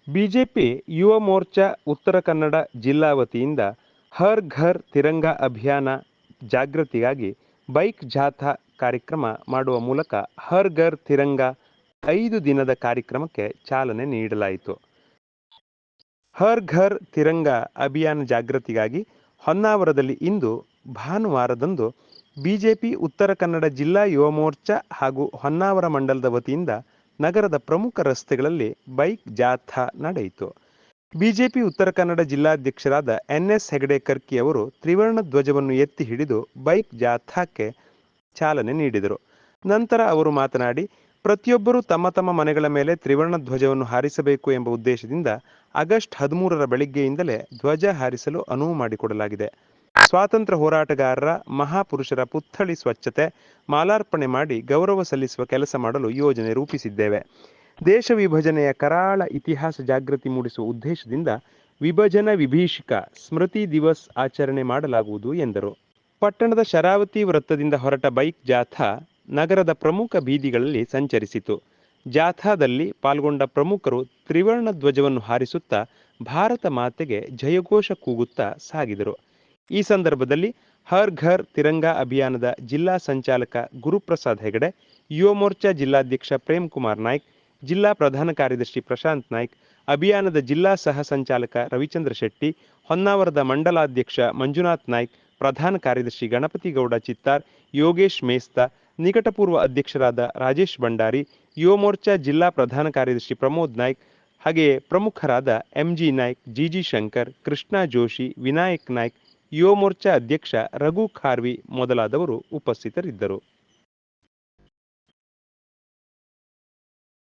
BJP Yuva Morcha Uttara Kannada ಜಿಲ್ಲಾ ವತಿಯಿಂದ ಹರ್ ಘರ್ ತಿರಂಗ ಅಭಿಯಾನ ಜಾಗೃತಿಗಾಗಿ ಬೈಕ್ ಜಾಥಾ ಕಾರ್ಯಕ್ರಮ ಮಾಡುವ ಮೂಲಕ ಹರ್ ಘರ್ ತಿರಂಗ 5 ದಿನದ ಕಾರ್ಯಕ್ರಮಕ್ಕೆ ಚಾಲನೆ ನೀಡಲಾಯಿತು. ಹರ್ ಘರ್ ತಿರಂಗ ಅಭಿಯಾನ ಜಾಗೃತಿಗಾಗಿ ಹೊನ್ನಾವರದಲ್ಲಿ ಇಂದು ಭಾನುವಾರದಂದು ಬಿಜೆಪಿ ಉತ್ತರ ಕನ್ನಡ ಜಿಲ್ಲಾ ಯುವ ಮೋರ್ಚಾ ಹಾಗೂ ಹೊನ್ನಾವರ ಮಂಡಲದ ವತಿಯಿಂದ ನಗರದ ಪ್ರಮುಖ ರಸ್ತೆಗಳಲ್ಲಿ ಬೈಕ್ ಜಾಥಾ ನಡೆಯಿತು. ಬಿಜೆಪಿ ಉತ್ತರ ಕನ್ನಡ ಜಿಲ್ಲಾಧ್ಯಕ್ಷರಾದ ಎನ್ಎಸ್ ಹೆಗಡೆ ಕರ್ಕಿ ಅವರು ತ್ರಿವರ್ಣ ಧ್ವಜವನ್ನು ಎತ್ತಿ ಹಿಡಿದು ಬೈಕ್ ಜಾಥಾಕ್ಕೆ ಚಾಲನೆ ನೀಡಿದರು. ನಂತರ ಅವರು ಮಾತನಾಡಿ, ಪ್ರತಿಯೊಬ್ಬರೂ ತಮ್ಮ ತಮ್ಮ ಮನೆಗಳ ಮೇಲೆ ತ್ರಿವರ್ಣ ಧ್ವಜವನ್ನು ಹಾರಿಸಬೇಕು ಎಂಬ ಉದ್ದೇಶದಿಂದ ಆಗಸ್ಟ್ 13ರ ಬೆಳಿಗ್ಗೆಯಿಂದಲೇ ಧ್ವಜ ಹಾರಿಸಲು ಅನುವು ಮಾಡಿಕೊಡಲಾಗಿದೆ. ಸ್ವಾತಂತ್ರ್ಯ ಹೋರಾಟಗಾರರ ಮಹಾಪುರುಷರ ಪುತ್ಥಳಿ ಸ್ವಚ್ಛತೆ, ಮಾಲಾರ್ಪಣೆ ಮಾಡಿ ಗೌರವ ಸಲ್ಲಿಸುವ ಕೆಲಸ ಮಾಡಲು ಯೋಜನೆ ರೂಪಿಸಿದ್ದೇವೆ. ದೇಶ ವಿಭಜನೆಯ ಕರಾಳ ಇತಿಹಾಸ ಜಾಗೃತಿ ಮೂಡಿಸುವ ಉದ್ದೇಶದಿಂದ ವಿಭಜನ ವಿಭೀಷಿಕ ಸ್ಮೃತಿ ದಿವಸ್ ಆಚರಣೆ ಮಾಡಲಾಗುವುದು ಎಂದರು. ಪಟ್ಟಣದ ಶರಾವತಿ ವೃತ್ತದಿಂದ ಹೊರಟ ಬೈಕ್ ಜಾಥಾ ನಗರದ ಪ್ರಮುಖ ಬೀದಿಗಳಲ್ಲಿ ಸಂಚರಿಸಿತು. ಜಾಥಾದಲ್ಲಿ ಪಾಲ್ಗೊಂಡ ಪ್ರಮುಖರು ತ್ರಿವರ್ಣ ಧ್ವಜವನ್ನು ಹಾರಿಸುತ್ತಾ ಭಾರತ ಮಾತೆಗೆ ಜಯಘೋಷ ಕೂಗುತ್ತಾ ಸಾಗಿದರು. ಈ ಸಂದರ್ಭದಲ್ಲಿ ಹರ್ ಘರ್ ತಿರಂಗ ಅಭಿಯಾನದ ಜಿಲ್ಲಾ ಸಂಚಾಲಕ ಗುರುಪ್ರಸಾದ್ ಹೆಗಡೆ, ಯುವ ಮೋರ್ಚಾ ಜಿಲ್ಲಾಧ್ಯಕ್ಷ ಪ್ರೇಮ್ ಕುಮಾರ್ ನಾಯ್ಕ್, ಜಿಲ್ಲಾ ಪ್ರಧಾನ ಕಾರ್ಯದರ್ಶಿ ಪ್ರಶಾಂತ್ ನಾಯ್ಕ್, ಅಭಿಯಾನದ ಜಿಲ್ಲಾ ಸಹ ಸಂಚಾಲಕ ರವಿಚಂದ್ರ ಶೆಟ್ಟಿ, ಹೊನ್ನಾವರದ ಮಂಡಲಾಧ್ಯಕ್ಷ ಮಂಜುನಾಥ್ ನಾಯ್ಕ್, ಪ್ರಧಾನ ಕಾರ್ಯದರ್ಶಿ ಗಣಪತಿ ಗೌಡ ಚಿತ್ತಾರ್, ಯೋಗೇಶ್ ಮೇಸ್ತಾ, ನಿಕಟಪೂರ್ವ ಅಧ್ಯಕ್ಷರಾದ ರಾಜೇಶ್ ಭಂಡಾರಿ, ಯುವ ಮೋರ್ಚಾ ಜಿಲ್ಲಾ ಪ್ರಧಾನ ಕಾರ್ಯದರ್ಶಿ ಪ್ರಮೋದ್ ನಾಯ್ಕ್, ಹಾಗೆಯೇ ಪ್ರಮುಖರಾದ ಎಂಜಿ ನಾಯ್ಕ್, ಜಿಜಿ ಶಂಕರ್, ಕೃಷ್ಣ ಜೋಶಿ, ವಿನಾಯಕ್ ನಾಯ್ಕ್, ಯುವ ಮೋರ್ಚಾ ಅಧ್ಯಕ್ಷ ರಘು ಖಾರ್ವಿ ಮೊದಲಾದವರು ಉಪಸ್ಥಿತರಿದ್ದರು.